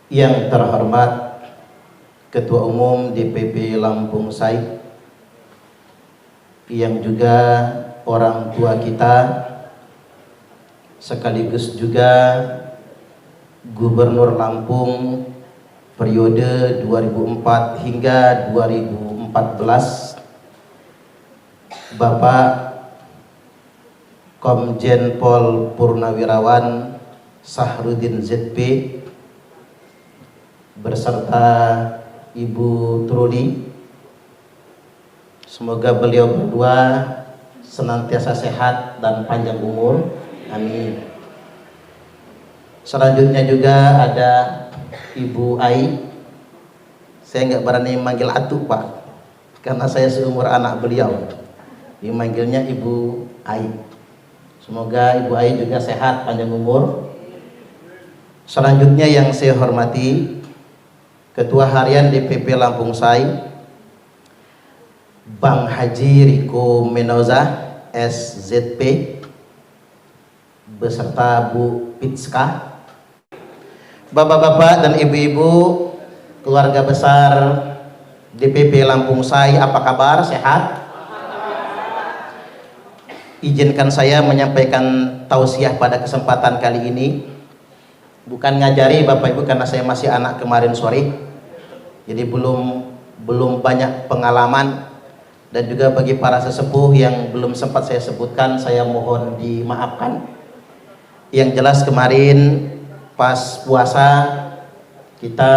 Yang terhormat Ketua Umum DPP Lampung SAI, yang juga orang tua kita, sekaligus juga Gubernur Lampung periode 2004 hingga 2014, Bapak Komjen Pol Purnawirawan Sahrudin ZP beserta Ibu Truli. Semoga beliau berdua senantiasa sehat dan panjang umur, amin. Selanjutnya juga ada Ibu Ai. Saya nggak berani manggil Atu, Pak, karena saya seumur anak beliau. Dimanggilnya Ibu Ai. Semoga Ibu Ai juga sehat, panjang umur. Selanjutnya yang saya hormati Ketua Harian DPP Lampung SAI, Bang Haji Riko Menoza SZP beserta Bu Pitska, Bapak-bapak dan ibu-ibu, keluarga besar DPP Lampung SAI, apa kabar? Sehat? Izinkan saya menyampaikan tausiah pada kesempatan kali ini. Bukan ngajari Bapak Ibu, karena saya masih anak kemarin sore, jadi belum banyak pengalaman. Dan juga bagi para sesepuh yang belum sempat saya sebutkan, saya mohon dimaafkan. Yang jelas kemarin pas puasa kita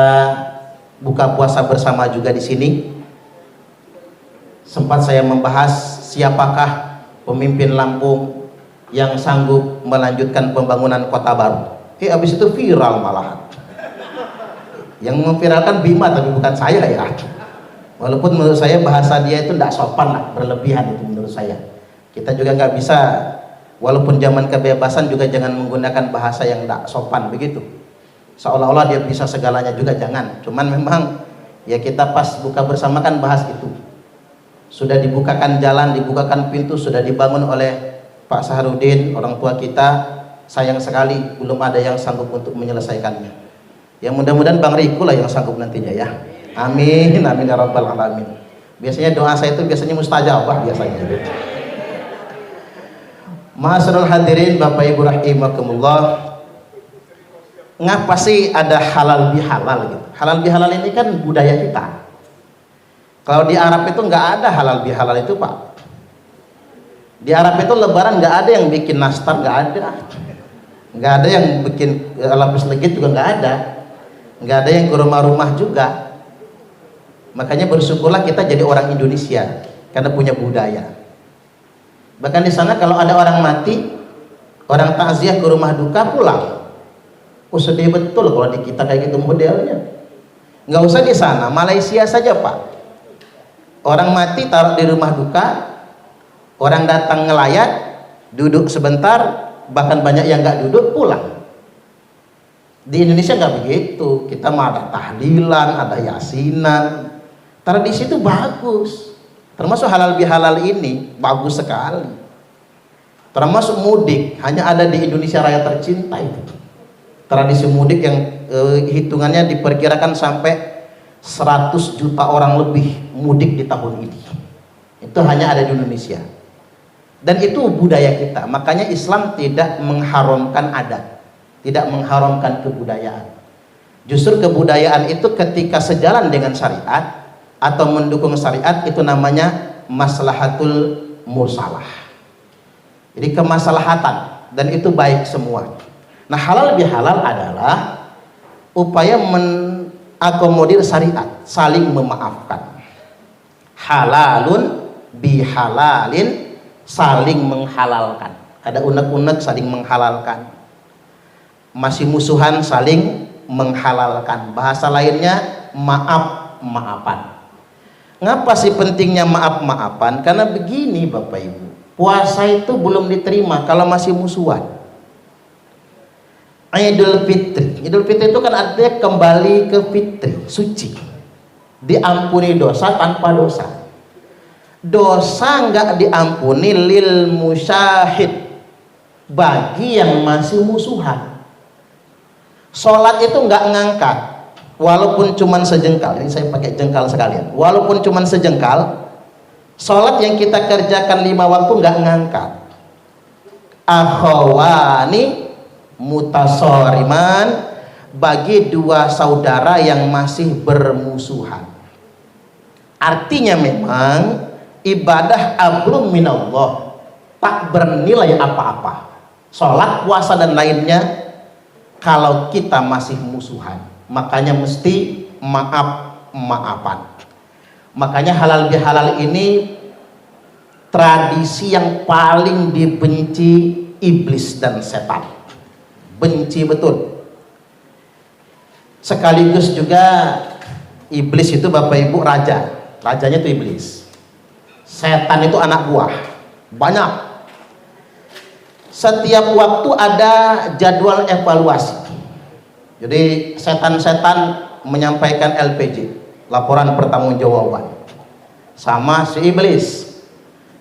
buka puasa bersama juga di sini, sempat saya membahas siapakah pemimpin Lampung yang sanggup melanjutkan pembangunan kota baru. Habis itu viral malahan. Yang memviralkan Bima, tapi bukan saya ya. Walaupun menurut saya bahasa dia itu tidak sopan lah, berlebihan itu menurut saya. Kita juga nggak bisa, walaupun zaman kebebasan juga jangan menggunakan bahasa yang tidak sopan begitu. Seolah-olah dia bisa segalanya juga, jangan. Cuman memang ya kita pas buka bersama kan bahas itu. Sudah dibukakan jalan, dibukakan pintu, sudah dibangun oleh Pak Sahrudin, orang tua kita. Sayang sekali belum ada yang sanggup untuk menyelesaikannya. Ya mudah-mudahan Bang Riko lah yang sanggup nantinya ya. Amin, amin ya rabbal alamin. Biasanya doa saya itu biasanya mustajabah biasanya. Ma'asyiral hadirin, Bapak Ibu rahimakumullah. Ngapa sih ada halal bihalal gitu? Halal bihalal ini kan budaya kita. Kalau di Arab itu nggak ada halal bihalal itu, Pak. Di Arab itu lebaran nggak ada yang bikin nastar, nggak ada. Nggak ada yang bikin lapis legit juga nggak ada. Nggak ada yang ke rumah-rumah juga. Makanya bersyukurlah kita jadi orang Indonesia karena punya budaya. Bahkan di sana kalau ada orang mati, orang takziah ke rumah duka pulang. Oh sedih betul kalau di kita kayak gitu modelnya. Nggak usah di sana, Malaysia saja Pak. Orang mati taruh di rumah duka, orang datang ngelayat, duduk sebentar, bahkan banyak yang nggak duduk pulang. Di Indonesia nggak begitu. Kita mah ada tahlilan, ada yasinan. Tradisi itu bagus, termasuk halal bihalal ini bagus sekali. Termasuk mudik, hanya ada di Indonesia Raya tercinta itu. Tradisi mudik yang hitungannya diperkirakan sampai 100 juta orang lebih mudik di tahun ini. Itu hanya ada di Indonesia. Dan itu budaya kita. Makanya Islam tidak mengharamkan adat, tidak mengharamkan kebudayaan. Justru kebudayaan itu ketika sejalan dengan syariat atau mendukung syariat, itu namanya maslahatul mursalah. Jadi kemaslahatan, dan itu baik semua. Nah, halal bihalal adalah upaya mengakomodir syariat, saling memaafkan. Halalun bihalalin, saling menghalalkan. Ada unek-unek saling menghalalkan. Masih musuhan saling menghalalkan. Bahasa lainnya maaf-maafan. Ngapa sih pentingnya maaf-maafan? Karena begini Bapak Ibu, puasa itu belum diterima kalau masih musuhan. Idul Fitri, Idul Fitri itu kan artinya kembali ke fitri, suci, diampuni dosa tanpa dosa. Dosa nggak diampuni lil musyahid, bagi yang masih musuhan. Sholat itu nggak ngangkat walaupun cuman sejengkal, ini saya pakai jengkal sekalian, walaupun cuman sejengkal, sholat yang kita kerjakan 5 waktu nggak ngangkat. Akhawani mutasoriman, bagi 2 saudara yang masih bermusuhan. Artinya memang ibadah ablum minallah, tak bernilai apa-apa. Sholat, puasa dan lainnya kalau kita masih musuhan, makanya mesti maaf-maafan. Makanya halal bihalal ini tradisi yang paling dibenci iblis dan setan. Benci betul. Sekaligus juga iblis itu Bapak Ibu raja. Rajanya itu iblis. Setan itu anak buah. Banyak. Setiap waktu ada jadwal evaluasi. Jadi setan-setan menyampaikan LPJ, laporan pertanggungjawaban, sama si iblis.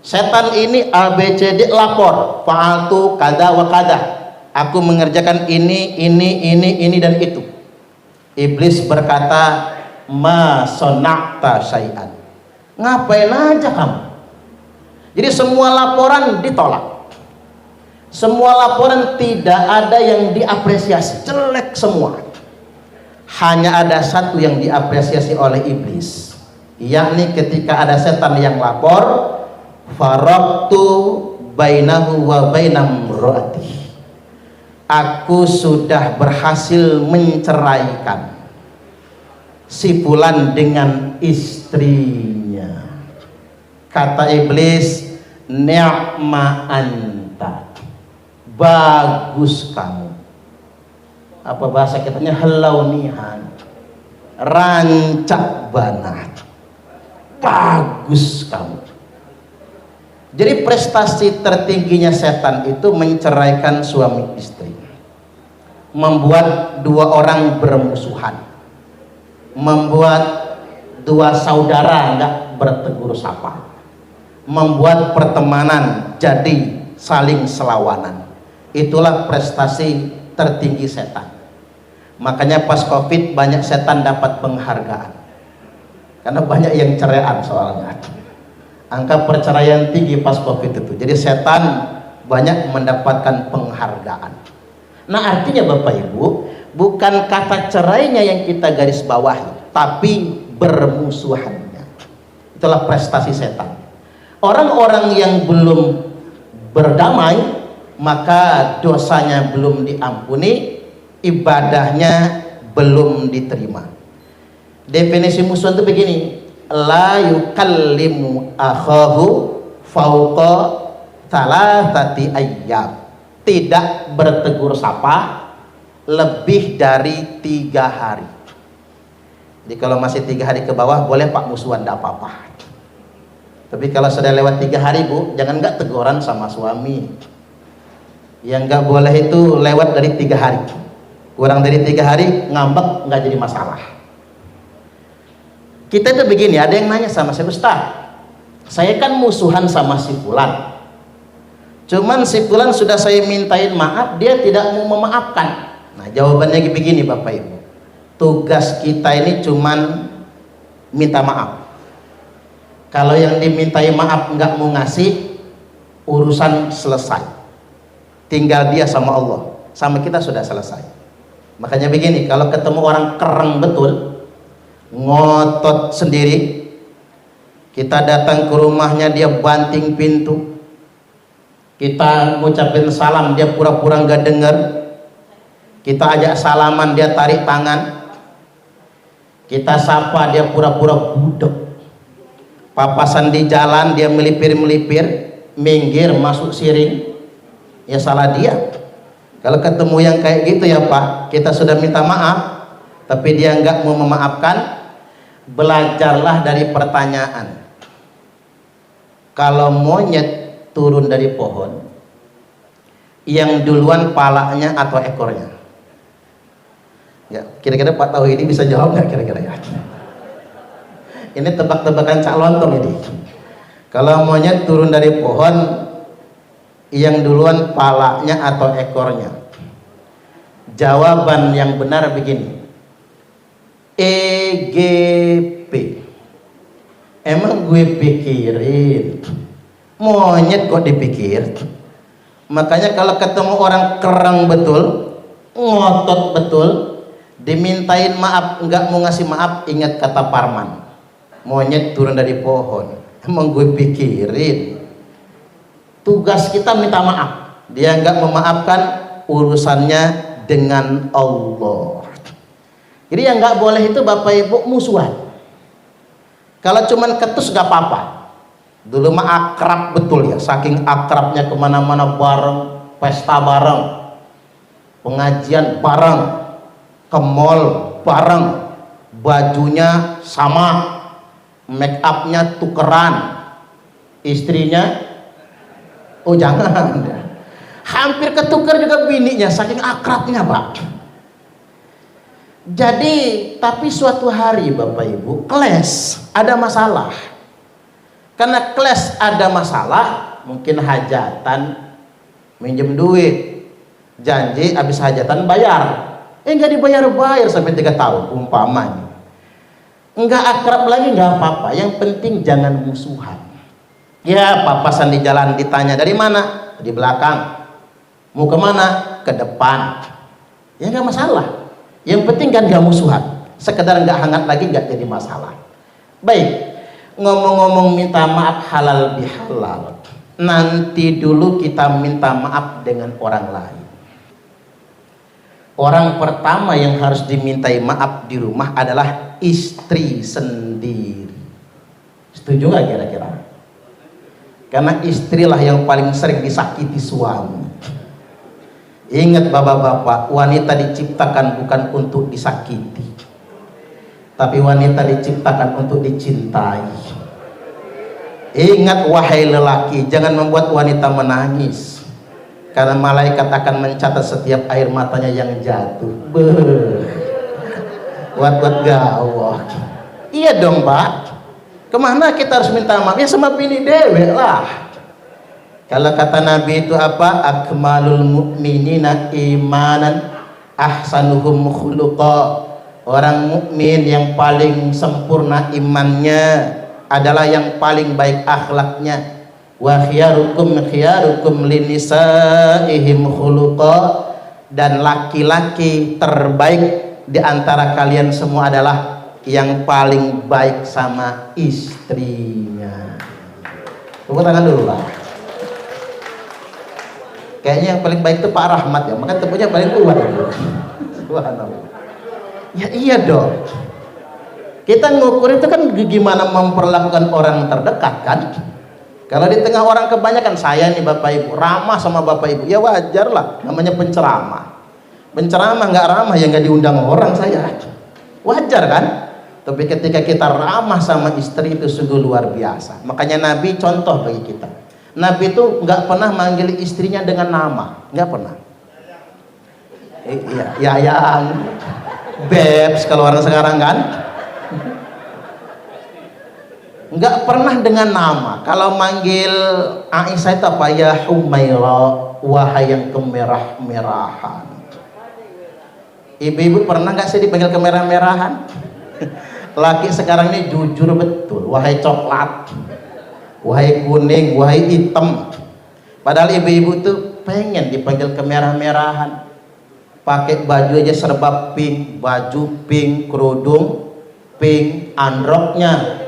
Setan ini ABCD lapor, fa'altu kada wa kada, aku mengerjakan ini dan itu. Iblis berkata, ma sonakta syai'an, ngapain aja kamu. Jadi semua laporan ditolak, semua laporan tidak ada yang diapresiasi, jelek semua. Hanya ada satu yang diapresiasi oleh iblis, yakni ketika ada setan yang lapor, faraqtu bainahu wa bainam ro'ati, aku sudah berhasil menceraikan si fulan dengan istrinya. Kata iblis, ni'ma anta, bagus kamu. Apa bahasa kitanya, helaunihan, rancak banat, bagus kamu. Jadi prestasi tertingginya setan itu menceraikan suami istri, membuat 2 orang bermusuhan, membuat 2 saudara nggak bertegur sapa, membuat pertemanan jadi saling selawanan. Itulah prestasi tertinggi setan. Makanya pas COVID banyak setan dapat penghargaan, karena banyak yang ceraian soalnya. Angka perceraian tinggi pas COVID itu. Jadi setan banyak mendapatkan penghargaan. Nah artinya Bapak Ibu, bukan kata cerainya yang kita garis bawahi, tapi bermusuhannya. Itulah prestasi setan. Orang-orang yang belum berdamai, maka dosanya belum diampuni, ibadahnya belum diterima. Definisi musuh itu begini, la yukallimu akhahu fauqa thalathati ayyam, tidak bertegur sapa lebih dari 3 hari. Jadi kalau masih 3 hari ke bawah boleh Pak musuhan, tidak apa-apa. Tapi kalau sudah lewat 3 hari Bu, jangan nggak teguran sama suami. Yang nggak boleh itu lewat dari 3 hari. Kurang dari 3 hari ngambek nggak jadi masalah. Kita itu begini, ada yang nanya sama saya, Ustaz, saya kan musuhan sama si fulan, cuman si fulan sudah saya mintain maaf, dia tidak mau memaafkan. Nah jawabannya begini Bapak Ibu, tugas kita ini cuman minta maaf. Kalau yang dimintai maaf nggak mau ngasih, urusan selesai, tinggal dia sama Allah, sama kita sudah selesai. Makanya begini, kalau ketemu orang kereng betul, ngotot sendiri, kita datang ke rumahnya dia banting pintu, kita ngucapin salam dia pura-pura nggak dengar, kita ajak salaman dia tarik tangan, kita sapa dia pura-pura budek, papasan di jalan dia melipir-melipir, minggir masuk siring, ya salah dia. Kalau ketemu yang kayak gitu ya Pak, kita sudah minta maaf tapi dia nggak mau memaafkan, belajarlah dari pertanyaan. Kalau monyet turun dari pohon, yang duluan palanya atau ekornya? Ya, kira-kira Pak tahu ini bisa jawab nggak kira-kira ya? Ini tebak-tebakan Cak Lontong ini. Kalau monyet turun dari pohon, yang duluan palanya atau ekornya? Jawaban yang benar begini, EGP. Emang gue pikirin, monyet kok dipikir. Makanya kalau ketemu orang kerang betul, ngotot betul, dimintain maaf nggak mau ngasih maaf, ingat kata Parman, monyet turun dari pohon. Emang gue pikirin, tugas kita minta maaf, dia nggak memaafkan, urusannya dengan Allah. Jadi yang nggak boleh itu Bapak Ibu musuhan. Kalau cuman ketus gak apa-apa. Dulu mah akrab betul ya, saking akrabnya kemana-mana bareng, pesta bareng, pengajian bareng, ke mall bareng, bajunya sama, make upnya tukeran, istrinya, oh jangan, hampir ketukar juga bininya, saking akrabnya Pak. Jadi, tapi suatu hari Bapak Ibu, kelas ada masalah. Karena kelas ada masalah, mungkin hajatan, minjem duit, janji habis hajatan bayar. Nggak dibayar-bayar sampai 3 tahun, umpamanya. Nggak akrab lagi nggak apa-apa, yang penting jangan musuhan. Ya, papasan di jalan ditanya dari mana? Di belakang. Mau kemana? Ke depan. Ya nggak masalah. Yang penting kan gak musuhan, sekedar gak hangat lagi gak jadi masalah. Baik, ngomong-ngomong minta maaf halal bihalal, nanti dulu kita minta maaf dengan orang lain. Orang pertama yang harus dimintai maaf di rumah adalah istri sendiri. Setuju gak kira-kira? Karena istrilah yang paling sering disakiti suami. Ingat bapak-bapak, wanita diciptakan bukan untuk disakiti, tapi wanita diciptakan untuk dicintai. Ingat wahai lelaki, jangan membuat wanita menangis, karena malaikat akan mencatat setiap air matanya yang jatuh. Buat gawah. Iya dong Pak, kemana kita harus minta maaf? Ya sama bini dewe lah. Kalau kata Nabi itu apa? Akmalul mu'minina imanan ahsanuhum khuluqa. Orang mukmin yang paling sempurna imannya adalah yang paling baik akhlaknya. Wa khiyarukum linisaihim khuluqa. Dan laki-laki terbaik di antara kalian semua adalah yang paling baik sama istrinya. Tepuk tangan dulu lah. Kayaknya yang paling baik itu Pak Rahmat ya, maka tepuknya paling kuat. Subhanallah. Ya iya dong. Kita ngukur itu kan gimana memperlakukan orang terdekat kan. Kalau di tengah orang kebanyakan, saya nih Bapak Ibu ramah sama Bapak Ibu, ya wajar lah, namanya penceramah. Penceramah nggak ramah ya nggak diundang orang saya. Wajar kan? Tapi ketika kita ramah sama istri itu sungguh luar biasa. Makanya Nabi contoh bagi kita. Nabi itu nggak pernah manggil istrinya dengan nama, nggak pernah. Iya, Yayang, Bebs kalau orang sekarang kan, nggak pernah dengan nama. Kalau manggil Aisyah itu apa? Ya Humaira, wahai yang kemerah-merahan. Ibu-ibu pernah nggak sih dipanggil kemerah-merahan? Laki sekarang ini jujur betul, wahai coklat, wahai kuning, wahai hitam. Padahal ibu-ibu tuh pengen dipanggil kemerah-merahan. Pakai baju aja serba pink, baju pink, kerudung pink, androknya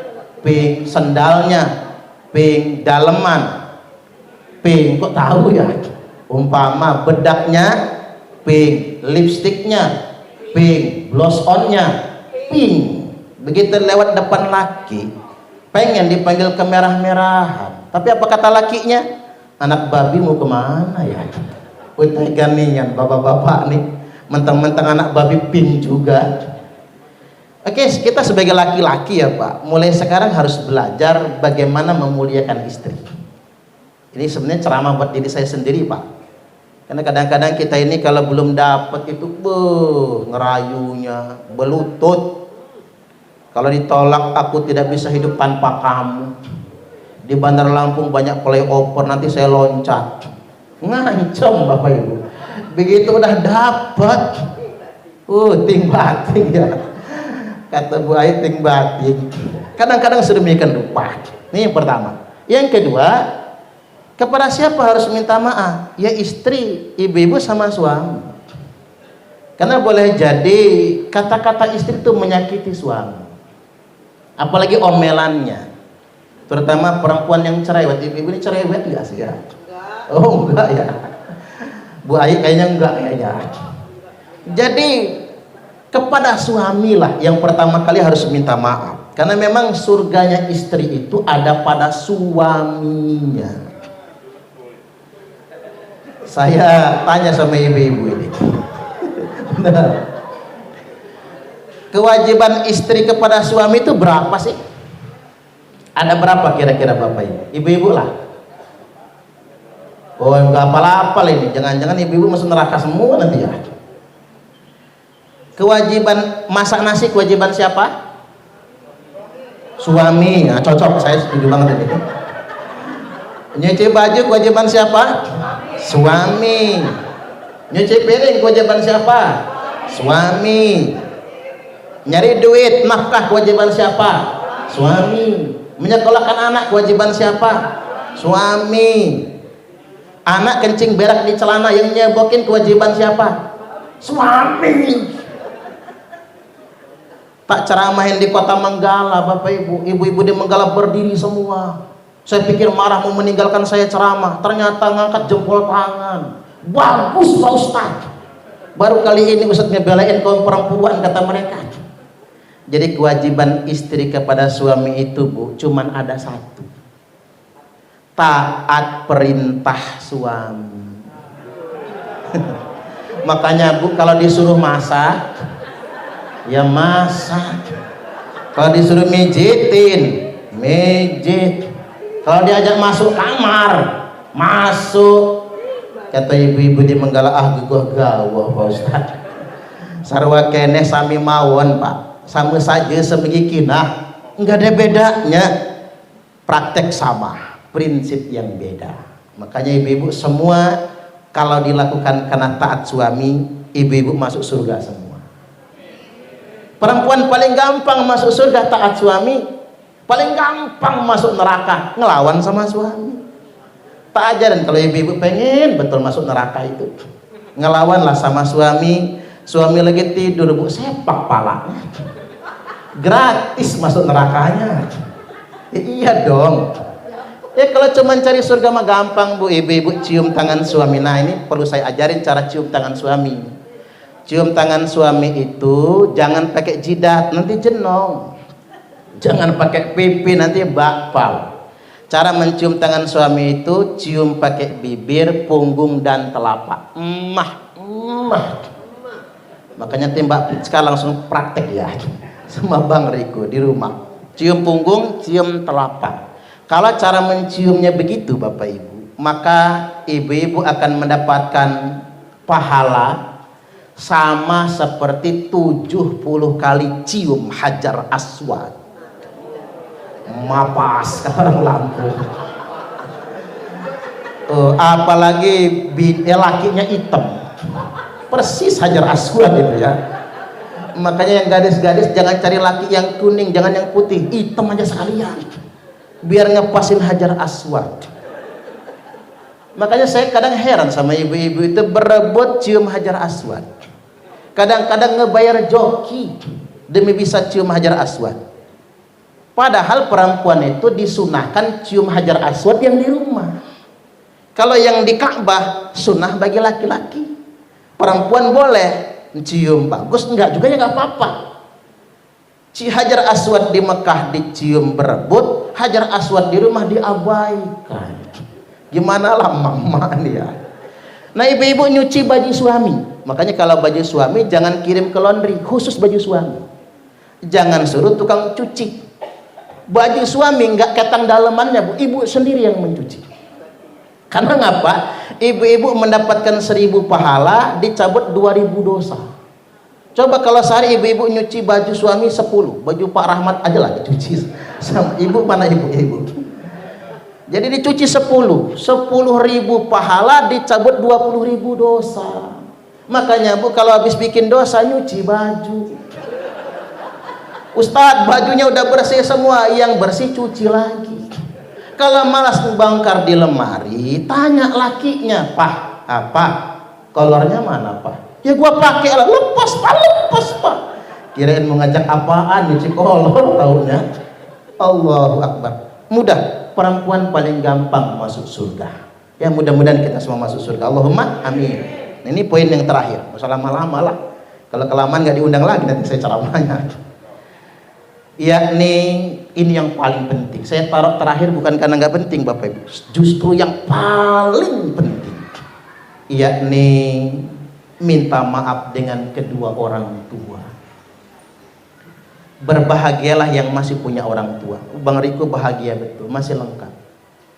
pink, sendalnya pink, daleman pink. Kok tahu ya? Umpama bedaknya pink, lipstiknya pink, blush onnya pink. Begitu lewat depan laki, pengen dipanggil kemerah-merahan. Tapi apa kata lakinya? Anak babi mau kemana ya? Tegan nih kan bapak-bapak nih, mentang-mentang anak babi pink juga. Oke, kita sebagai laki-laki ya Pak, mulai sekarang harus belajar bagaimana memuliakan istri. Ini sebenarnya ceramah buat diri saya sendiri Pak. Karena kadang-kadang kita ini kalau belum dapat itu ngerayunya, belutut. Kalau ditolak, aku tidak bisa hidup tanpa kamu. Di Bandar Lampung banyak flyover, nanti saya loncat. Ngancam Bapak Ibu. Begitu udah dapat, ting bating ya. Kata Bu Ait ting batik. Kadang-kadang sedemikian rupa. Ini yang pertama. Yang kedua, kepada siapa harus minta maaf? Ya istri, ibu-ibu sama suami. Karena boleh jadi kata-kata istri itu menyakiti suami. Apalagi omelannya. Terutama perempuan yang cerewet. Ibu-ibu ini cerewet enggak sih ya? Enggak. Oh enggak ya. Bu Ait kayaknya enggak ya. Jadi kepada suami lah yang pertama kali harus minta maaf. Karena memang surganya istri itu ada pada suaminya. Saya tanya sama ibu-ibu ini. Benar. Kewajiban istri kepada suami itu berapa sih? Ada berapa kira-kira Bapak Ibu? Ibu-ibu lah. Oh enggak apa-apa ini. Jangan-jangan ibu-ibu masuk neraka semua nanti ya. Kewajiban masak nasi kewajiban siapa? Suami. Nah, cocok, saya setuju banget ini. Nyuci baju kewajiban siapa? Suami. Nyuci piring kewajiban siapa? Suami. Nyari duit nafkah kewajiban siapa? Suami. Menyekolahkan anak kewajiban siapa? Suami. Anak kencing berak di celana yang nyebokin kewajiban siapa? Suami. Tak ceramahin di kota Manggala Bapak Ibu. Ibu-ibu di Manggala berdiri semua. Saya pikir marah mau meninggalkan saya ceramah. Ternyata ngangkat jempol tangan. Bagus Pak Ustadz. Baru kali ini Ustadz ngebelain kaum perempuan kata mereka. Jadi kewajiban istri kepada suami itu Bu cuman ada satu. Taat perintah suami. Makanya Bu kalau disuruh masak ya masak. Kalau disuruh mijitin mijit. Kalau diajak masuk kamar masuk. Kata ibu-ibu di Manggala gawah Pak Ustaz. Sarwa keneh sami mawon Pak. Sama saja semikikinah. Enggak ada bedanya. Praktek sama, prinsip yang beda. Makanya ibu-ibu semua kalau dilakukan karena taat suami, ibu-ibu masuk surga semua. Perempuan paling gampang masuk surga taat suami, paling gampang masuk neraka ngelawan sama suami. Tak ajaran kalau ibu-ibu pengen betul masuk neraka itu, ngelawanlah sama suami. Suami lagi tidur Bu, sepak palanya, gratis masuk nerakanya. Iya dong. Ya kalau cuma cari surga mah gampang Bu. Ibu-ibu cium tangan suami. Nah ini perlu saya ajarin cara cium tangan suami. Cium tangan suami itu jangan pakai jidat, nanti jenong. Jangan pakai pipi, nanti bakpao. Cara mencium tangan suami itu cium pakai bibir, punggung dan telapak. Makanya Mbak Priska langsung praktek ya sama Bang Riko di rumah. Cium punggung, cium telapak. Kalau cara menciumnya begitu Bapak Ibu, maka ibu-ibu akan mendapatkan pahala sama seperti 70 kali cium Hajar Aswad. Mapas kata orang Lampung. Apalagi lakinya hitam, persis Hajar Aswad itu ya. Makanya yang gadis-gadis jangan cari laki yang kuning, jangan yang putih, hitam aja sekalian, biar ngepasin Hajar Aswad. Makanya saya kadang heran sama ibu-ibu itu berebut cium Hajar Aswad. Kadang-kadang ngebayar joki demi bisa cium Hajar Aswad. Padahal perempuan itu disunahkan cium Hajar Aswad yang di rumah. Kalau yang di Ka'bah sunnah bagi laki-laki. Perempuan boleh cium, bagus, enggak juga ya enggak apa-apa. Hajar Aswad di Mekah dicium berebut, Hajar Aswad di rumah diabaikan. Gimana lah mama nih ya. Nah ibu-ibu nyuci baju suami, makanya kalau baju suami jangan kirim ke laundry, khusus baju suami. Jangan suruh tukang cuci. Baju suami nggak ketang dalemannya Bu, ibu sendiri yang mencuci. Karena ngapa? Ibu-ibu mendapatkan 1000 pahala, dicabut 2000 dosa. Coba kalau sehari ibu-ibu nyuci baju suami 10, baju Pak Rahmat aja lah dicuci sama ibu. Mana ibu-ibu? Jadi dicuci 10.000 pahala, dicabut 20.000 dosa. Makanya Bu kalau habis bikin dosa nyuci baju. Ustadz, bajunya udah bersih semua, yang bersih cuci lagi. Kalau malas bangkar di lemari, tanya lakinya, "Pak, apa? Kolornya mana, Pak?" "Ya gua pakai lah." "Lepas, Pak, lepas, Pak." Kirain mau ngajak apaan, nyuci kolor taunya. Allahu Akbar. Mudah, perempuan paling gampang masuk surga. Ya mudah-mudahan kita semua masuk surga. Allahumma amin. Nah, ini poin yang terakhir. Masalah lama-lama lah. Kalau kelamaan nggak diundang lagi nanti saya ceramahnya. Yakni ini yang paling penting. Saya taruh terakhir bukan karena nggak penting Bapak Ibu. Justru yang paling penting. Yakni minta maaf dengan kedua orang tua. Berbahagialah yang masih punya orang tua. Bang Riko bahagia betul, masih lengkap.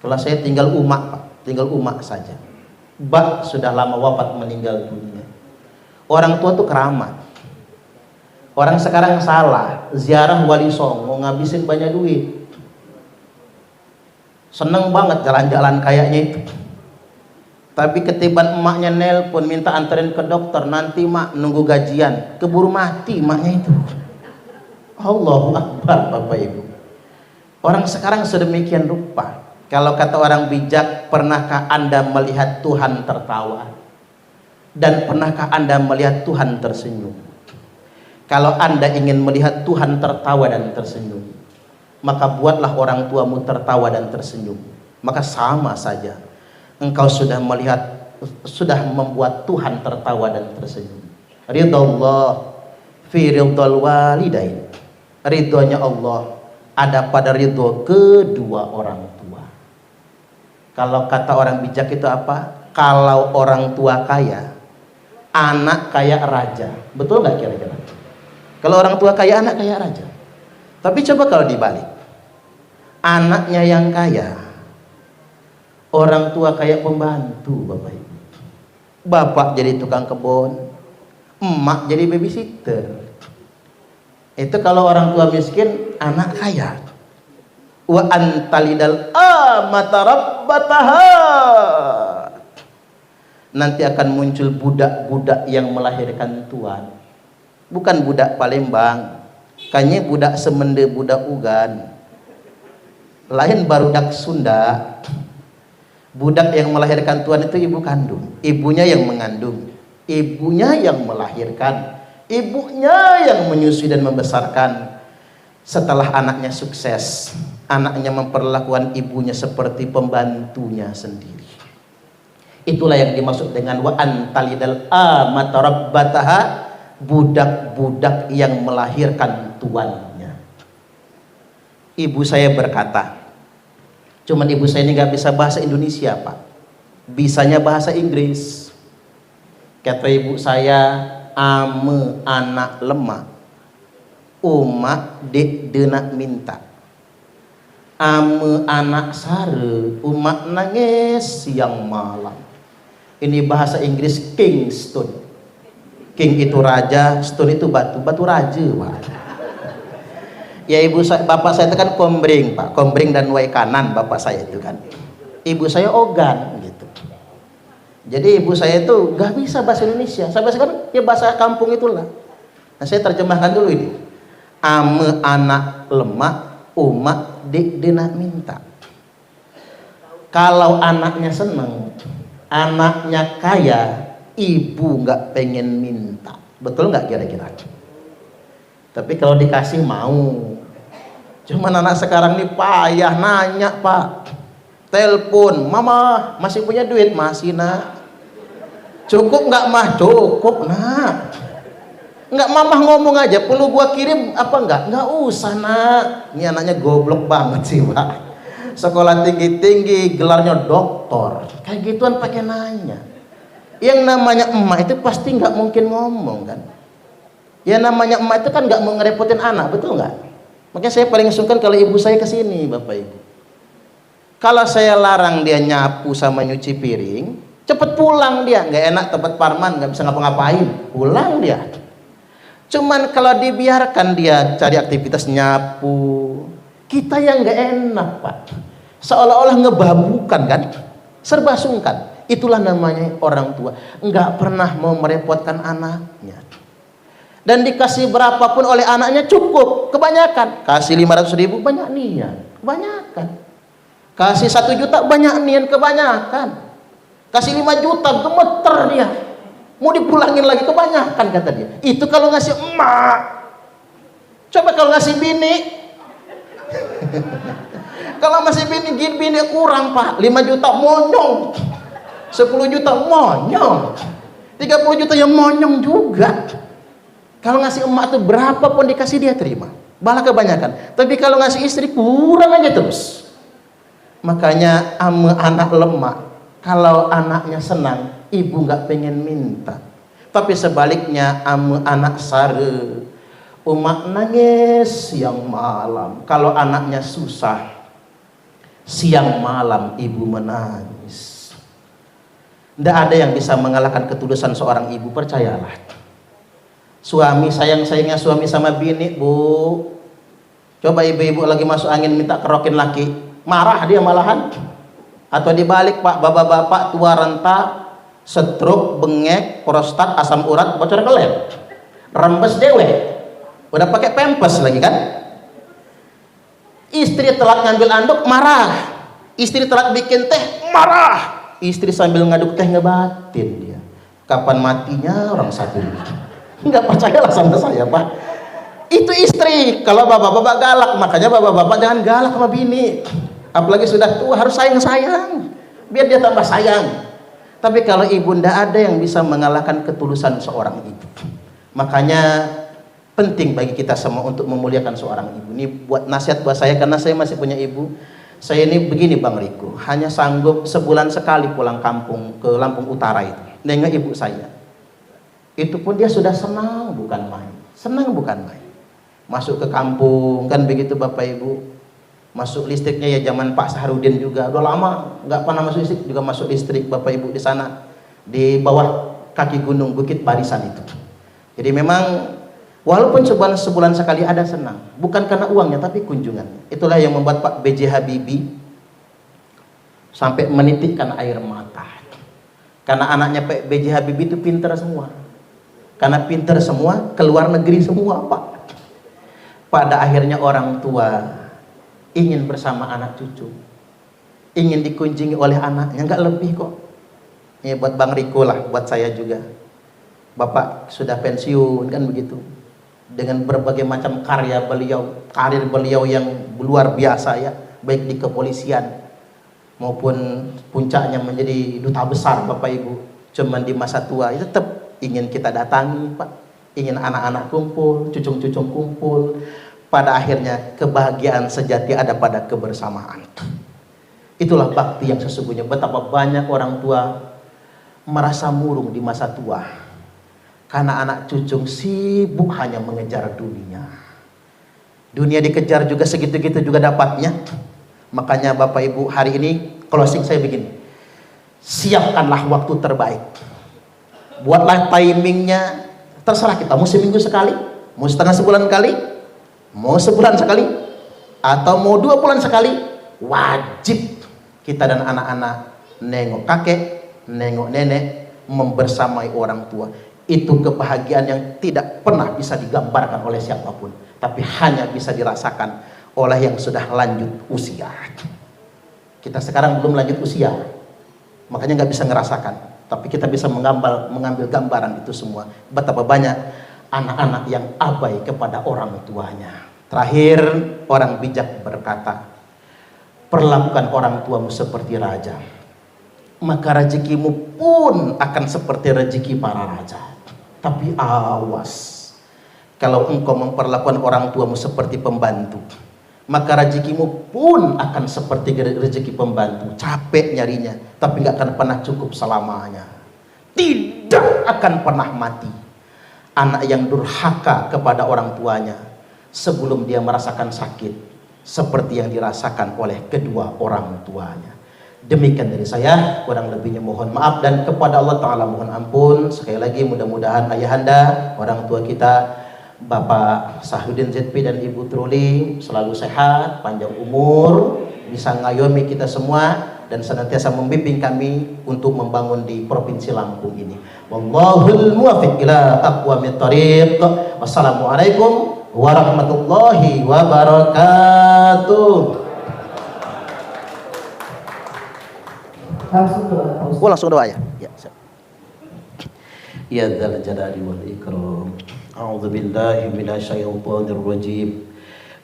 Kalau saya tinggal umak Pak, tinggal umak saja. Bak sudah lama wafat, meninggal dunia. Orang tua tuh keramat. Orang sekarang salah, ziarah Wali Songo ngabisin banyak duit. Seneng banget jalan-jalan kayaknya itu. Tapi ketiban emaknya nelpon minta anterin ke dokter, nanti mak nunggu gajian, keburu mati emaknya itu. Allahu Akbar Bapak Ibu. Orang sekarang sedemikian rupa. Kalau kata orang bijak, pernahkah Anda melihat Tuhan tertawa? Dan pernahkah Anda melihat Tuhan tersenyum? Kalau Anda ingin melihat Tuhan tertawa dan tersenyum, maka buatlah orang tuamu tertawa dan tersenyum. Maka sama saja, engkau sudah melihat, sudah membuat Tuhan tertawa dan tersenyum. Ridallah fi ridal walidain. Ridhonya Allah ada pada ridho kedua orang tua. Kalau kata orang bijak itu apa? Kalau orang tua kaya, anak kayak raja. Betul nggak kira-kira? Kalau orang tua kaya, anak kayak raja. Tapi coba kalau dibalik, anaknya yang kaya, orang tua kayak pembantu Bapak Ibu. Bapak jadi tukang kebun, emak jadi babysitter. Itu kalau orang tua miskin, anak kaya. Wa antalidal amata rabbataha. Nanti akan muncul budak-budak yang melahirkan tuan. Bukan budak Palembang, kayaknya budak Semende, budak Ugan. Lain barudak Sunda. Budak yang melahirkan tuan itu ibu kandung, ibunya yang mengandung, ibunya yang melahirkan, ibunya yang menyusui dan membesarkan. Setelah anaknya sukses, anaknya memperlakukan ibunya seperti pembantunya sendiri. Itulah yang dimaksud dengan wa antalidal amata rabbataha, budak-budak yang melahirkan tuannya. Ibu saya berkata, cuman ibu saya ini nggak bisa bahasa Indonesia Pak, bisanya bahasa Inggris. Kata ibu saya, ame anak lemah, umak dek denak minta. Ame anak sare, umak nangis siang malam. Ini bahasa Inggris Kingston. King itu raja, stone itu batu, batu raja Pak. Ya ibu saya, bapak saya itu kan kombring Pak, kombring dan wai kanan bapak saya itu kan. Ibu saya ogan gitu. Jadi ibu saya itu gak bisa bahasa Indonesia. Saya bahasa kan ya bahasa kampung itulah. Nah saya terjemahkan dulu ini. Ame anak lemah, umak dik dina minta. Kalau anaknya seneng, anaknya kaya, ibu nggak pengen minta. Betul nggak kira-kira? Tapi kalau dikasih mau. Cuman anak sekarang ini payah nanya Pak. Telepon, mama masih punya duit? Masih nak. Cukup nggak mah? Cukup nak. Nggak, mamah ngomong aja, perlu gua kirim apa enggak? Nggak usah nak. Ini anaknya goblok banget sih Pak. Sekolah tinggi-tinggi, gelarnya doktor, kayak gituan pakai nanya. Yang namanya emak itu pasti nggak mungkin ngomong kan. Yang namanya emak itu kan nggak mau ngerepotin anak, betul nggak? Makanya saya paling sungkan kalau ibu saya kesini Bapak Ibu. Kalau saya larang dia nyapu sama nyuci piring, cepet pulang dia. Nggak enak tempat parman, nggak bisa ngapa-ngapain, pulang dia. Cuman kalau dibiarkan dia cari aktivitas nyapu, kita yang nggak enak Pak. Seolah-olah ngebabukan kan, serba sungkan. Itulah namanya orang tua, nggak pernah mau merepotkan anaknya, Dan dikasih berapapun oleh anaknya cukup, kebanyakan. Kasih 500.000 banyak nian, kebanyakan. Kasih 1 juta banyak nian, kebanyakan. Kasih 5 juta gemeter dia, mau dipulangin lagi, kebanyakan kata dia. Itu kalau ngasih emak. Coba kalau ngasih bini. Kalau masih bini kurang pak, 5 juta monyong, 10 juta monyong, 30 juta yang monyong juga. Kalau ngasih emak tuh berapapun dikasih dia terima, malah kebanyakan. Tapi kalau ngasih istri kurang aja terus. Makanya anak lemak, kalau anaknya senang, ibu nggak pengen minta. Tapi sebaliknya anak sare, umak nangis siang malam. Kalau anaknya susah, siang malam ibu menangis. Tidak ada yang bisa mengalahkan ketulusan seorang ibu, percayalah. Suami sayang-sayangnya suami sama bini, bu. Coba ibu-ibu lagi masuk angin minta kerokin laki, marah dia malahan. Atau dibalik pak, bapak-bapak tua renta, stroke, bengek, prostat, asam urat, bocor kelep, rembes dewe, udah pakai pempes lagi kan. Istri telat ngambil anduk, marah. Istri telat bikin teh, marah. Istri sambil ngaduk teh ngebatin dia. Kapan matinya orang satu ini? Nggak percayalah sama saya pak. Itu istri. Kalau bapak-bapak galak, makanya bapak-bapak jangan galak sama bini. Apalagi sudah tua, harus sayang-sayang biar dia tambah sayang. Tapi kalau ibu, ndak ada yang bisa mengalahkan ketulusan seorang ibu. Makanya penting bagi kita semua untuk memuliakan seorang ibu. Ini buat nasihat buat saya, karena saya masih punya ibu. Saya ini begini Bang Riko, hanya sanggup sebulan sekali pulang kampung ke Lampung Utara itu, nengok ibu saya. Itu pun dia sudah senang bukan main, senang bukan main. Masuk ke kampung kan begitu Bapak Ibu. Masuk listriknya ya zaman Pak Saharudin juga, udah lama nggak pernah masuk listrik, juga masuk listrik Bapak Ibu di sana, di bawah kaki gunung Bukit Barisan itu. Jadi memang walaupun sebulan sekali ada senang, bukan karena uangnya tapi kunjungan. Itulah yang membuat Pak B.J. Habibie sampai menitikkan air mata. Karena anaknya Pak B.J. Habibie itu pintar semua. Karena pintar semua, keluar negeri semua Pak. Pada akhirnya orang tua ingin bersama anak cucu, ingin dikunjungi oleh anaknya, nggak lebih kok. Ini buat Bang Riko lah, buat saya juga. Bapak sudah pensiun kan begitu. Dengan berbagai macam karya beliau, karir beliau yang luar biasa ya, baik di kepolisian maupun puncaknya menjadi duta besar Bapak Ibu. Cuman di masa tua itu tetap ingin kita datangi Pak, ingin anak-anak kumpul, cucung-cucung kumpul. Pada akhirnya kebahagiaan sejati ada pada kebersamaan. Itulah bakti yang sesungguhnya. Betapa banyak orang tua merasa murung di masa tua karena anak cucung sibuk hanya mengejar dunia. Dunia dikejar juga segitu-gitu juga dapatnya. Makanya Bapak Ibu, hari ini closing saya begini, siapkanlah waktu terbaik, buatlah timingnya, terserah kita mau seminggu sekali, mau setengah sebulan kali, mau sebulan sekali, atau mau 2 bulan sekali. Wajib kita dan anak-anak nengok kakek, nengok nenek, membersamai orang tua. Itu kebahagiaan yang tidak pernah bisa digambarkan oleh siapapun, tapi hanya bisa dirasakan oleh yang sudah lanjut usia. Kita sekarang belum lanjut usia, makanya nggak bisa ngerasakan, tapi kita bisa mengambil gambaran itu semua. Betapa banyak anak-anak yang abai kepada orang tuanya. Terakhir, orang bijak berkata, perlakukan orang tuamu seperti raja, maka rezekimu pun akan seperti rezeki para raja. Tapi awas, kalau engkau memperlakukan orang tuamu seperti pembantu, maka rezekimu pun akan seperti rezeki pembantu. Capek nyarinya, tapi nggak akan pernah cukup selamanya. Tidak akan pernah mati. Anak yang durhaka kepada orang tuanya sebelum dia merasakan sakit seperti yang dirasakan oleh kedua orang tuanya. Demikian dari saya, kurang lebihnya mohon maaf, dan kepada Allah Ta'ala mohon ampun. Sekali lagi mudah-mudahan ayahanda, orang tua kita Bapak Sahrudin ZP dan Ibu Truli selalu sehat, panjang umur, bisa ngayomi kita semua, dan senantiasa membimbing kami untuk membangun di Provinsi Lampung ini. Wallahul muwaffiq ila aqwamit thariq. Wassalamualaikum warahmatullahi wabarakatuh. Langsung doa ya. Ya dzal jalali wal ikram. A'udzu billahi minasyaitonir rajim.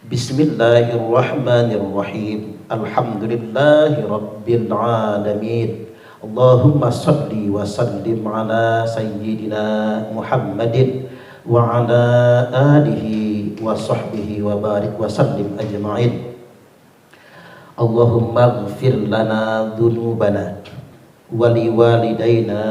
Bismillahirrahmanirrahim. Alhamdulillahi rabbil alamin. Allahumma salli wa sallim ala sayyidina Muhammadin wa ala alihi wa sahbihi wa barik wa sallim ajma'in. Allahumma ighfir lana dhunubana wa liwalidayna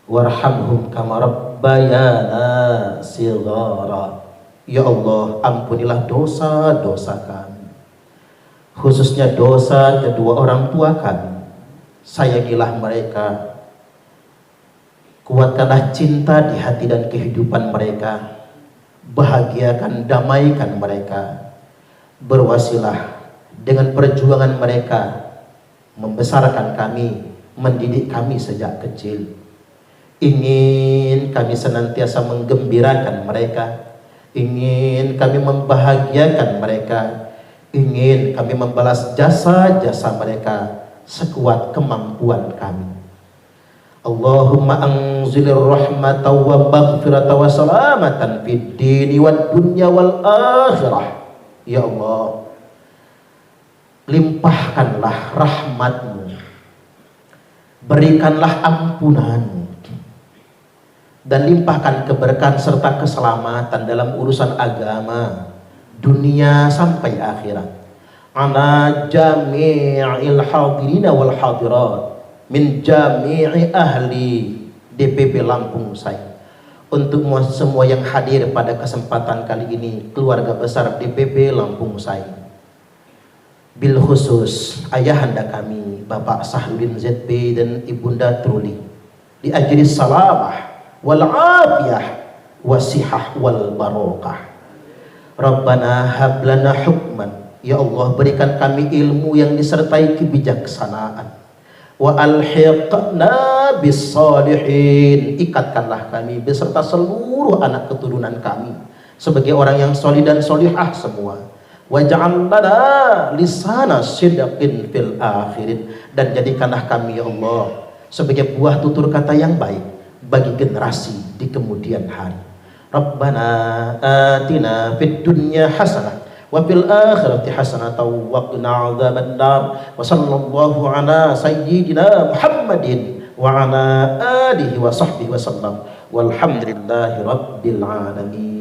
warhamhum kama rabbayana shighara. Ya Allah, ampunilah dosa-dosa kami, khususnya dosa kedua orang tua kami. Sayangilah mereka, kuatkanlah cinta di hati dan kehidupan mereka, bahagiakan, damaikan mereka. Berwasilah dengan perjuangan mereka membesarkan kami, mendidik kami sejak kecil. Ingin kami senantiasa menggembirakan mereka, ingin kami membahagiakan mereka, ingin kami membalas jasa-jasa mereka sekuat kemampuan kami. Allahumma anzilir rahmata wa maghfirata wa salamatan fid dini wad dunya wal akhirah. Ya Allah, limpahkanlah rahmat-Mu, berikanlah ampunan-Mu, dan limpahkan keberkahan serta keselamatan dalam urusan agama, dunia sampai akhirat. Ala jami'il hadirina wal hadirat min jami'i ahli DPP Lampung saya. Untuk semua yang hadir pada kesempatan kali ini, keluarga besar DPP Lampung saya, bil khusus ayahanda kami Bapak Sahrudin ZB dan Ibunda Truli, di ajri salamah wal afiyah wasihah wal barokah. Rabbana hablana hukman. Ya Allah, berikan kami ilmu yang disertai kebijaksanaan. Wa alhiqna bis salihin. Ikatkanlah kami beserta seluruh anak keturunan kami sebagai orang yang solih dan solihah semua. Waj'al lana lisana sidqin fil akhirin. Dan jadikanlah kami ya Allah sebagai buah tutur kata yang baik bagi generasi di kemudian hari. Rabbana atina fid dunya hasanah wa fil akhirati hasanatan wa qina adzabannar. Wa sallallahu ala sayyidina Muhammadin wa ala alihi wa sahbihi wa sallam. Walhamdulillahi rabbil alamin.